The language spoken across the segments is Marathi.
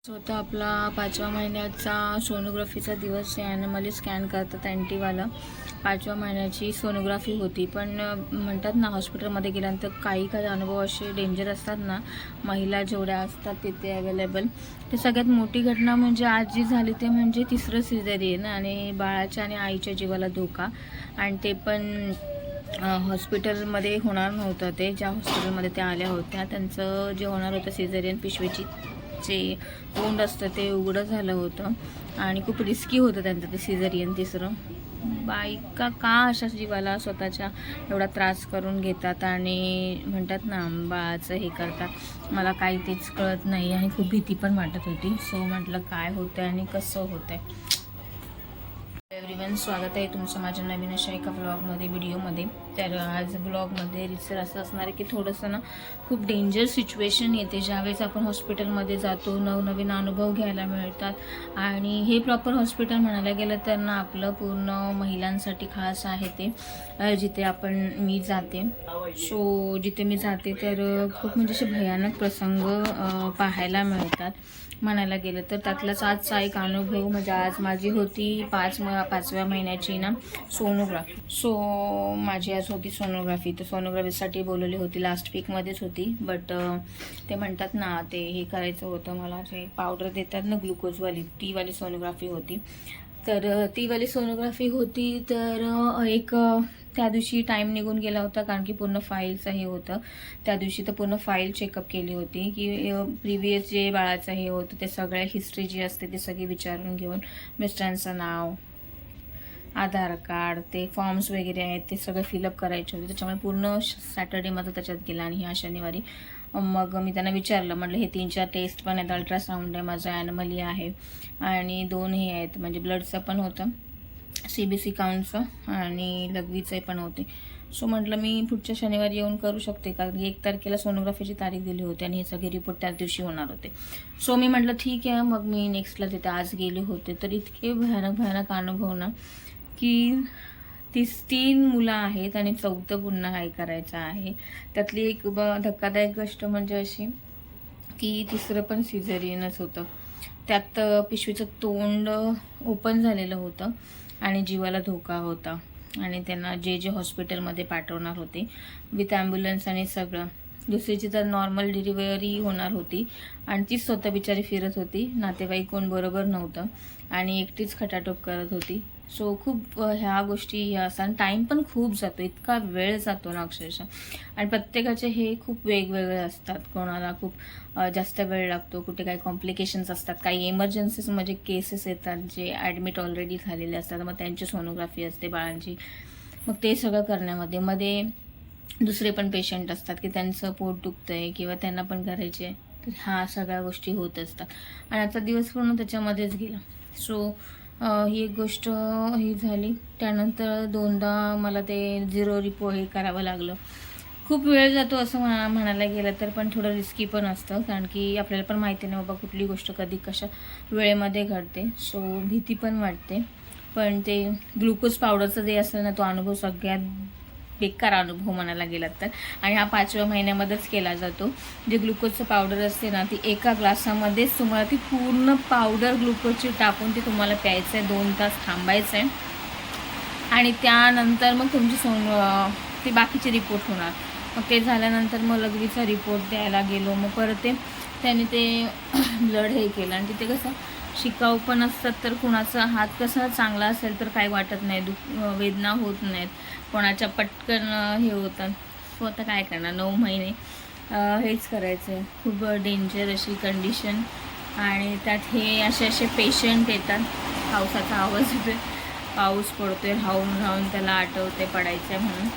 होता आपला 5व्या महिन्याचा सोनोग्राफीचा दिवस आहे आणि मला स्कॅन करतात अँटीवाला 5व्या महिन्याची सोनोग्राफी होती. पण म्हणतात ना हॉस्पिटलमध्ये गेल्यानंतर काही अनुभव असे डेंजर असतात ना, महिला जेवढ्या असतात तिथे अवेलेबल. ते सगळ्यात मोठी घटना म्हणजे आज जी झाली ते म्हणजे तिसरं सिझेरियन आणि बाळाच्या आणि आईच्या जीवाला धोका. आणि ते पण हॉस्पिटलमध्ये होणार नव्हतं. ते ज्या हॉस्पिटलमध्ये त्या आल्या होत्या त्यांचं जे होणार होतं सिझेरियन पिशवीची जे तोंड असतं ते उघडं झालं होतं आणि खूप रिस्की होतं त्यांचं ते सिझेरियन तिसरं. बायका का अशा जीवाला स्वतःच्या एवढा त्रास करून घेतात आणि म्हणतात ना बाळाचं हे करतात, मला काही तेच कळत नाही आणि खूप भीती पण वाटत होती. सो म्हटलं काय होतंय आणि कसं होतंय. एव्हरीवन, स्वागत आहे तुमचं माझ्या नवीन अशा एका व्लॉगमध्ये व्हिडिओमध्ये. तर आज व्लॉगमध्ये रिसर असं असणार आहे की थोडंसं ना खूप डेंजर सिच्युएशन येते ज्यावेळेस आपण हॉस्पिटलमध्ये जातो, नवनवीन अनुभव घ्यायला मिळतात. आणि हे प्रॉपर हॉस्पिटल म्हणायला गेलं तर ना आपलं पूर्ण महिलांसाठी खास आहे ते, जिथे मी जाते. सो जिथे मी जाते तर खूप म्हणजे असे भयानक प्रसंग पाहायला मिळतात म्हणायला गेलं तर. त्यातलाच आजचा एक अनुभव म्हणजे आज माझी होती 5व्या महिन्याची ना सोनोग्राफी. सो माझी आज होती सोनोग्राफी. तर सोनोग्राफीसाठी बोलवली होती, लास्ट वीकमध्येच होती. बट ते म्हणतात ना ते हे करायचं होतं मला, जे पावडर देतात ना ग्लुकोजवाली, ती वाली सोनोग्राफी होती. तर ती वाली सोनोग्राफी होती. तर एक त्या दिवशी टाईम निघून गेला होता कारण की पूर्ण फाईलचं हे होतं. त्या दिवशी तर पूर्ण फाईल चेकअप केली होती की प्रिव्हियस जे बाळाचं हे होतं ते सगळ्या हिस्ट्री जी असते ती सगळी विचारून घेऊन, मिस्टरांचं नाव, आधार कार्ड, ते फॉर्म्स वगैरे आहेत ते सगळे फिलअप करायचे होते. त्याच्यामुळे पूर्ण सॅटर्डे माझं त्याच्यात गेला आणि ह्या शनिवारी मग मी त्यांना विचारलं, म्हटलं हे 3-4 टेस्ट पण आहेत, अल्ट्रासाऊंड आहे, माझं ॲनिमली आहे आणि 2 हे आहेत म्हणजे ब्लडचं पण होतं, CBC काउंटचं आणि लघवीचं पण होते. सो म्हटलं मी पुढच्या शनिवारी येऊन करू शकते कारण की 1 तारखेला सोनोग्राफीची तारीख दिली होती आणि हे सगळे रिपोर्ट त्याच दिवशी होणार होते. सो मी म्हटलं ठीक आहे. मग मी नेक्स्टला तिथे आज गेले होते. तर इतके भयानक अनुभव ना की 3 मुलं आहेत आणि 4थं पुन्हा काय करायचं आहे. त्यातली एक धक्कादायक गोष्ट म्हणजे अशी की तिसरं पण सिझेरियनच होतं. त्यात पिशवीचं तोंड ओपन झालेलं होतं आणि जीवाला धोका होता आणि त्यांना जे हॉस्पिटलमध्ये पाठवणार होते विथ ॲम्ब्युलन्स आणि सगळं. दुसरीची तर नॉर्मल डिलिव्हरी होणार होती आणि तीच स्वतः बिचारी फिरत होती, नातेवाईक कोण बरोबर नव्हतं आणि एकटीच खटाटोप करत होती. सो खूप ह्या गोष्टी ह्या असतात. टाईम पण खूप जातो, इतका वेळ जातो ना अक्षरशः. आणि प्रत्येकाचे हे खूप वेगवेगळे असतात. कोणाला खूप जास्त वेळ लागतो, कुठे काही कॉम्प्लिकेशन्स असतात, काही इमर्जन्सीज म्हणजे केसेस येतात जे ॲडमिट ऑलरेडी झालेले असतात, मग त्यांची सोनोग्राफी असते बाळांची. मग ते सगळं करण्यामध्ये मध्ये दुसरे पण पेशंट असतात की त्यांचं पोट दुखतं आहे किंवा त्यांना पण करायचे, तर ह्या सगळ्या गोष्टी होत असतात आणि आजचा दिवस पूर्ण त्याच्यामध्येच गेला. सो ही एक गोष्ट ही झाली. त्यानंतर 2दा मला ते 0 रिपोर्ट हे करावं लागलं. खूप वेळ जातो असं म्हणायला गेलं तर, पण थोडं रिस्की पण असतं कारण की आपल्याला पण माहिती नाही बाबा कुठली गोष्ट कधी कशा वेळेमध्ये घडते. सो भीती पण वाटते. पण ते ग्लुकोज पावडरचं जे असेल ना तो अनुभव सगळ्यात बेकार अनुभव म्हणायला गेलात तर. आणि हा 5व्या महिन्यामध्येच केला जातो. जे ग्लुकोजचं पावडर असते ना ती एका ग्लासामध्येच तुम्हाला ती पूर्ण पावडर ग्लुकोजची टाकून ती तुम्हाला प्यायचं आहे. 2 तास थांबायचं आहे आणि त्यानंतर मग तुमची ती बाकीचे रिपोर्ट होणार. मग ते झाल्यानंतर मग लघवीचा रिपोर्ट द्यायला गेलो. मग परत त्याने ते ब्लड हे केलं आणि तिथे कसं शिकाऊ पण असतात, तर कुणाचा हात कसा चांगला असेल तर काही वाटत नाही, वेदना होत नाहीत, कोणाच्या पटकन हे होतं. सो आता काय करणार, 9 महिने हेच करायचं आहे. खूप डेंजर अशी कंडिशन आणि त्यात हे असे पेशंट येतात. पावसाचा आवाज येतोय, पाऊस पडतोय, राहून त्याला आठवते पडायचं आहे म्हणून.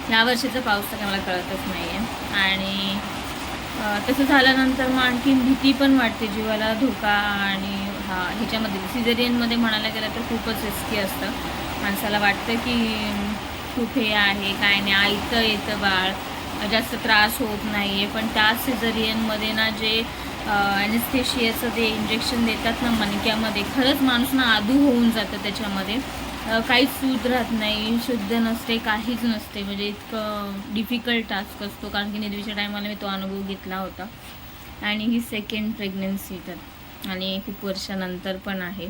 ह्या वर्षीचा पाऊस तर मला कळतच नाही आहे. आणि तसं झाल्यानंतर मग आणखीन भीती पण वाटते, जीवाला धोका. आणि ह्याच्यामध्ये सिझेरियनमध्ये म्हणायला गेलं तर खूपच रिस्की असतं. माणसाला वाटतं की खूप हे आहे, काय नाही, आईतं येतं बाळ, जास्त त्रास होत नाही आहे. पण त्या सिझेरियनमध्ये ना जे ॲनेस्थेशियाचं ते इंजेक्शन देतात ना मणक्यामध्ये, खरंच माणूस ना आदू होऊन जातं त्याच्यामध्ये. काहीच सूद राहत नाही, शुद्ध नसते, काहीच नसते. म्हणजे इतकं डिफिकल्ट टास्क असतो कारण की निधवीच्या टायमाला मी तो अनुभव घेतला होता. आणि ही सेकंड प्रेग्नन्सी तर, आणि खूप वर्षानंतर पण आहे,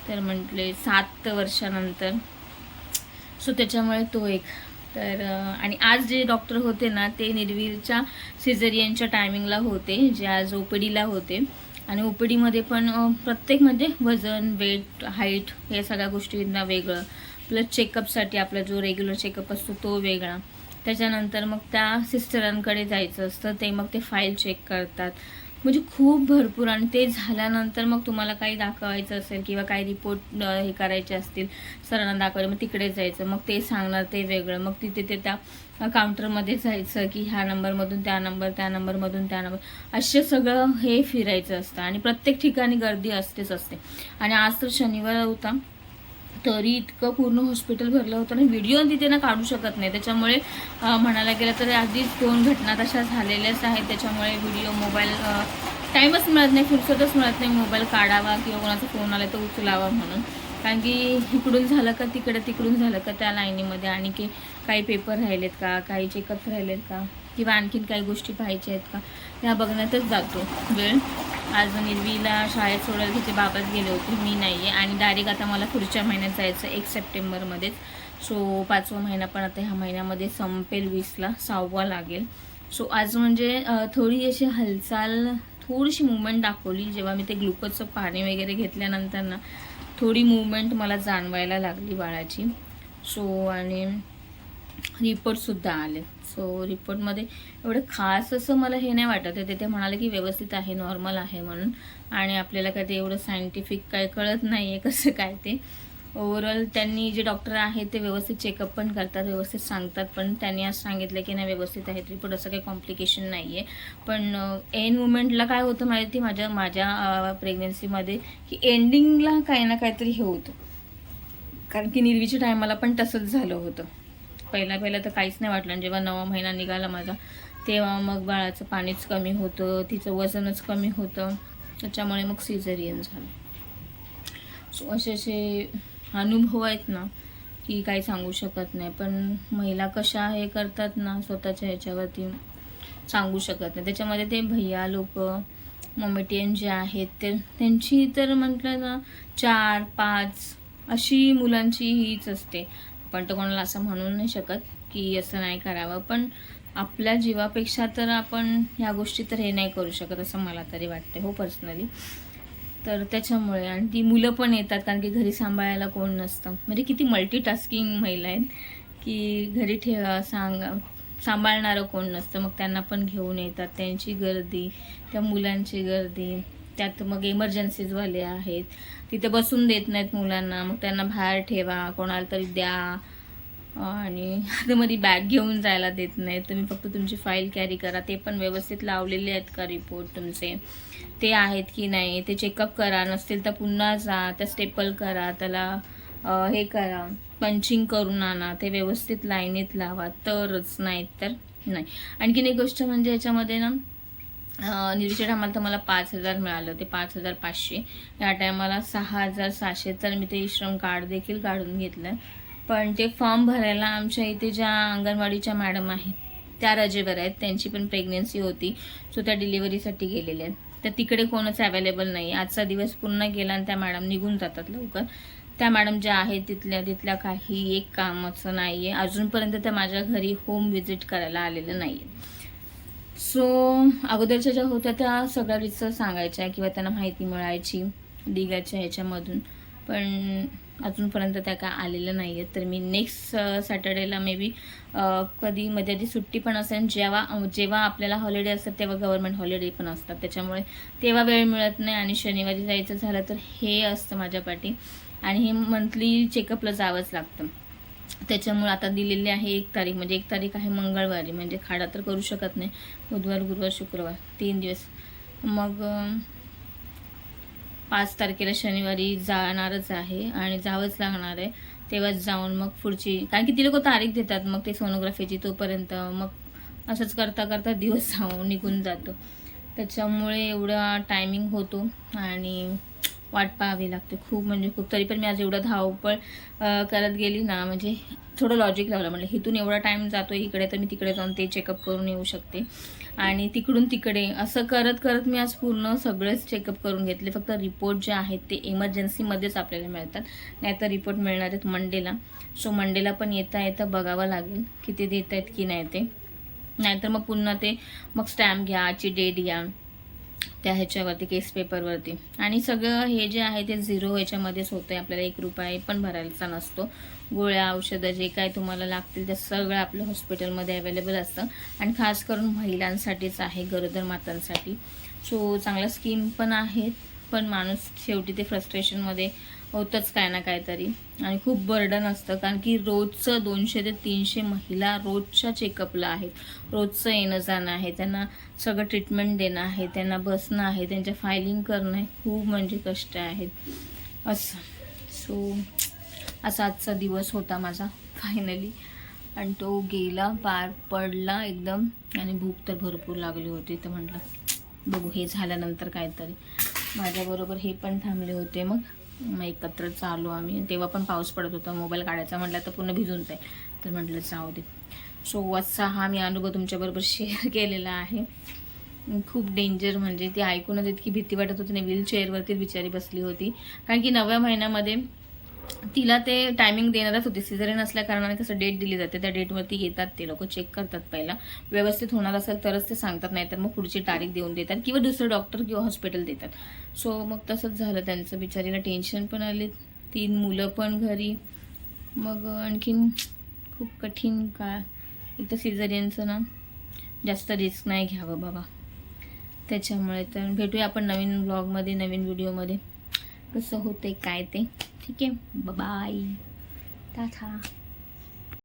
तर म्हटले 7 वर्षानंतर. सो त्याच्यामुळे तो एक तर आणि आज जे डॉक्टर होते ना ते निर्वीरच्या सिझेरियनच्या टायमिंगला होते, जे आज ओपीडीला होते. आणि ओपीडीमध्ये पण प्रत्येक म्हणजे वजन, वेट, हाईट या सगळ्या गोष्टींना वेगळं, प्लस चेकअपसाठी आपला जो रेग्युलर चेकअप असतो तो वेगळा. त्याच्यानंतर मग त्या सिस्टरांकडे जायचं असतं, ते मग ते फाईल चेक करतात, म्हणजे खूप भरपूर. आणि ते झाल्यानंतर मग तुम्हाला काही दाखवायचं असेल किंवा काही रिपोर्ट हे करायचे असतील सरांना दाखवायला, मग तिकडे जायचं, मग ते सांगणार ते वेगळं, मग तिथे ते त्या काउंटरमध्ये जायचं की ह्या नंबरमधून त्या नंबर, त्या नंबरमधून त्या नंबर, असे सगळं हे फिरायचं असतं. आणि प्रत्येक ठिकाणी गर्दी असतेच असते. आणि आज तर शनिवार होता, तरी इतकं पूर्ण हॉस्पिटल भरलं होतं आणि व्हिडिओ तिथे ना काढू शकत नाही. त्याच्यामुळे म्हणायला गेलं तर आधीच 2 घटना तशा झालेल्याच आहेत. त्याच्यामुळे व्हिडिओ मोबाईल टाईमच मिळत नाही, फुरसतच मिळत नाही मोबाईल काढावा किंवा कोणाचा फोन आला तर उचलावा म्हणून. कारण की इकडून झालं का तिकडे, तिकडून झालं का त्या लाईनीमध्ये, आणि की काही पेपर राहिलेत का, काही चेकअप राहिलेत का, किंवा आणखीन काही गोष्टी पाहायच्या आहेत का, ह्या बघण्यातच जातो वेळ. आज निर्वीला शाळेत सोडायला तिचे बाबाच गेले होते, मी नाही आहे. आणि डायरेक्ट आता मला पुढच्या महिन्यात जायचं 1 सप्टेंबरमध्येच. सो 5वा महिना पण आता ह्या महिन्यामध्ये संपेल, 20ला 6वा लागेल. सो आज म्हणजे थोडी अशी हालचाल, थोडीशी मुवमेंट दाखवली. जेव्हा मी ते ग्लुकोजचं पाणी वगैरे घेतल्यानंतर ना थोडी मुवमेंट मला जाणवायला लागली बाळाची. सो आणि रिपोर्टसुद्धा आले. सो रिपोर्टमध्ये एवढं खास असं मला हे नाही वाटत आहे. ते म्हणाले की व्यवस्थित आहे, नॉर्मल आहे म्हणून. आणि आपल्याला काय ते एवढं सायंटिफिक काय कळत नाही आहे कसं काय ते. ओव्हरऑल त्यांनी जे डॉक्टर आहेत ते व्यवस्थित चेकअप पण करतात, व्यवस्थित सांगतात. पण त्यांनी आज सांगितलं की नाही व्यवस्थित आहेत रिपोर्ट, असं काही कॉम्प्लिकेशन नाही आहे. पण एंड मुमेंटला काय होतं माहिती माझ्या प्रेग्नन्सीमध्ये, की एंडिंगला काही ना काहीतरी हे होतं. कारण की निर्वीच्या टायमाला पण तसंच झालं होतं. पहिला तर काहीच नाही वाटलं, आणि जेव्हा 9वा महिना निघाला माझा, तेव्हा मग बाळाचं पाणीच कमी होतं, तिचं वजनच कमी होतं, त्याच्यामुळे मग सिझेरियन झालं. सो असे अनुभव आहेत ना की काही सांगू शकत नाही. पण महिला कशा हे करतात ना स्वतःच्या ह्याच्यावरती सांगू शकत नाही. त्याच्यामध्ये ते भैया लोक, मोमेटियन जे आहेत ते, त्यांची तर म्हटलं ना 4-5 अशी मुलांची हीच असते. पण तर कोणाला असं म्हणू नाही शकत की असं नाही करावं, पण आपल्या जीवापेक्षा तर आपण ह्या गोष्टी तर हे नाही करू शकत, असं मला तरी वाटते हो पर्सनली. तर त्याच्यामुळे, आणि ती मुलं पण येतात कारण की घरी सांभाळायला कोण नसतं. म्हणजे किती मल्टीटास्किंग महिला आहेत की घरी सांभाळणारं कोण नसतं, मग त्यांना पण घेऊन येतात. त्यांची गर्दी, त्या मुलांची गर्दी, त्यात मग इमर्जन्सीजवाले आहेत, तिथे बसून देत नाहीत मुलांना, मग त्यांना बाहेर ठेवा, कोणाला तरी द्या, आणि आतमध्ये बॅग घेऊन जायला देत नाहीत. तुम्ही फक्त तुमची फाईल कॅरी करा, ते पण व्यवस्थित लावलेले आहेत का रिपोर्ट तुमचे, ते आहेत की नाही ते चेकअप करा. नसतील तर पुन्हा जा, त्या स्टेपल करा, त्याला हे करा, पंचिंग करून आणा, ते व्यवस्थित लाईनीत लावा, तरच, नाही तर नाही. आणखीन एक गोष्ट म्हणजे याच्यामध्ये ना निर्वीच्या टायमाला तर मला 5,000 मिळालं होते, 5,500. या टायमाला 6,700. तर मी ते श्रम कार्ड देखील काढून घेतलं. पण ते फॉर्म भरायला आमच्या इथे ज्या अंगणवाडीच्या मॅडम आहेत त्या रजेवर आहेत, त्यांची पण प्रेग्नेन्सी होती, सो त्या डिलिव्हरीसाठी गेलेल्या आहेत. तर तिकडे कोणच अवेलेबल नाही. आजचा दिवस पूर्ण गेला आणि त्या मॅडम निघून जातात लवकर. त्या मॅडम ज्या आहेत तिथल्या काही एक कामाचं नाही आहे. अजूनपर्यंत त्या माझ्या घरी होम व्हिजिट करायला आलेलं नाही आहे. सो अगोदरच्या ज्या होत्या त्या सगळ्या रिसर्च सांगायच्या किंवा त्यांना माहिती मिळायची दिगाच्या ह्याच्यामधून, पण अजूनपर्यंत त्या काय आलेलं नाही आहेत. तर मी नेक्स्ट सॅटर्डेला मे बी कधी मध्ये आधी सुट्टी पण असेल, जेव्हा आपल्याला हॉलिडे असतात तेव्हा गव्हर्नमेंट हॉलिडे पण असतात, त्याच्यामुळे तेव्हा वेळ मिळत नाही. आणि शनिवारी जायचं झालं तर हे असतं माझ्या पाठी, आणि हे मंथली चेकअपला जावंच लागतं. त्याच्यामुळे आता दिलेली आहे 1 तारीख, म्हणजे 1 तारीख आहे मंगळवारी, म्हणजे खाडा तर करू शकत नाही. बुधवार, गुरुवार, शुक्रवार 3 दिवस. मग 5 तारखेला शनिवारी जाणारच आहे, आणि जावंच लागणार आहे. तेव्हाच जाऊन मग पुढची, कारण की ती लोक तारीख देतात मग ते सोनोग्राफीची, तोपर्यंत मग असंच करता करता दिवस निघून जातो. त्याच्यामुळे एवढा टायमिंग होतो. आणि वाट पाहावी लागते खूप म्हणजे खूप. तरी पण मी आज एवढं धावपळ करत गेली ना, म्हणजे थोडं लॉजिक लावलं. म्हटलं इथून एवढा टाईम जातो इकडे, तर मी तिकडे जाऊन ते चेकअप करून येऊ शकते. आणि तिकडून तिकडे असं करत करत मी आज पूर्ण सगळेच चेकअप करून घेतले. फक्त रिपोर्ट जे आहेत ते इमर्जन्सीमध्येच आपल्याला मिळतात, नाहीतर रिपोर्ट मिळणार आहेत मंडेला. सो मंडेला पण येता येता बघावं लागेल की ते देत आहेत की नाही ते. नाहीतर मग पुन्हा ते मग स्टॅम्प घ्या, आजची डेट घ्या त्या ह्याच्यावरती, केस पेपरवरती. आणि सगळं हे जे आहे ते 0 ह्याच्यामध्येच होतं आहे. आपल्याला 1 रुपया पण भरायचा नसतो. गोळ्या औषधं जे काय तुम्हाला लागतील ते सगळं आपलं हॉस्पिटलमध्ये अवेलेबल असतं. आणि खास करून महिलांसाठीच आहे, गरोदर मातांसाठी. सो चांगल्या स्कीम पण आहेत, पण माणूस शेवटी ते फ्रस्ट्रेशनमध्ये होतंच काय ना काहीतरी. आणि खूप बर्डन असतं, कारण की रोजचं 200 ते 300 महिला रोजच्या चेकअपला आहेत. रोजचं येणं जाणं आहे, त्यांना सगळं ट्रीटमेंट देणं आहे, त्यांना बसणं आहे, त्यांच्या फायलिंग करणं आहे, खूप म्हणजे कष्ट आहेत असं. सो असा आजचा दिवस होता माझा फायनली, आणि तो गेला, पार पडला एकदम. आणि भूक तर भरपूर लागली होती, तर म्हटलं बघू हे झाल्यानंतर काहीतरी. माझ्याबरोबर हे पण थांबले होते, मग एकत्र चालू आम्ही. तेव्हा पण पाऊस पडत होता, मोबाईल काढायचा म्हटलं तर पूर्ण भिजून जाईल, तर म्हटलं जाऊ दे. सो असा हा मी अनुभव तुमच्याबरोबर शेअर केलेला आहे. खूप डेंजर, म्हणजे ती ऐकूनच इतकी भीती वाटत होती ना. व्हीलचेअरवरतीच बिचारी बसली होती, कारण की 9व्या महिन्यामध्ये तिला ते टायमिंग देणारच होते. सिझेरियन असल्या कारणाने कसं डेट दिली जाते, त्या डेटवरती येतात ते लोक, चेक करतात पहिला. व्यवस्थित होणार असेल तरच ते सांगतात, नाहीतर मग पुढची तारीख देऊन देतात किंवा दुसरं डॉक्टर किंवा हॉस्पिटल देतात. सो मग तसंच झालं त्यांचं. बिचारीला टेन्शन पण आले, 3 मुलं पण घरी. मग आणखीन खूप कठीण काळ. एक तर सिझेरियनचं ना जास्त रिस्क नाही घ्यावं बाबा, त्याच्यामुळे. तर भेटूया आपण नवीन ब्लॉगमध्ये, नवीन व्हिडिओमध्ये, कसं होते काय ते. ठीक आहे, बाय, टाटा.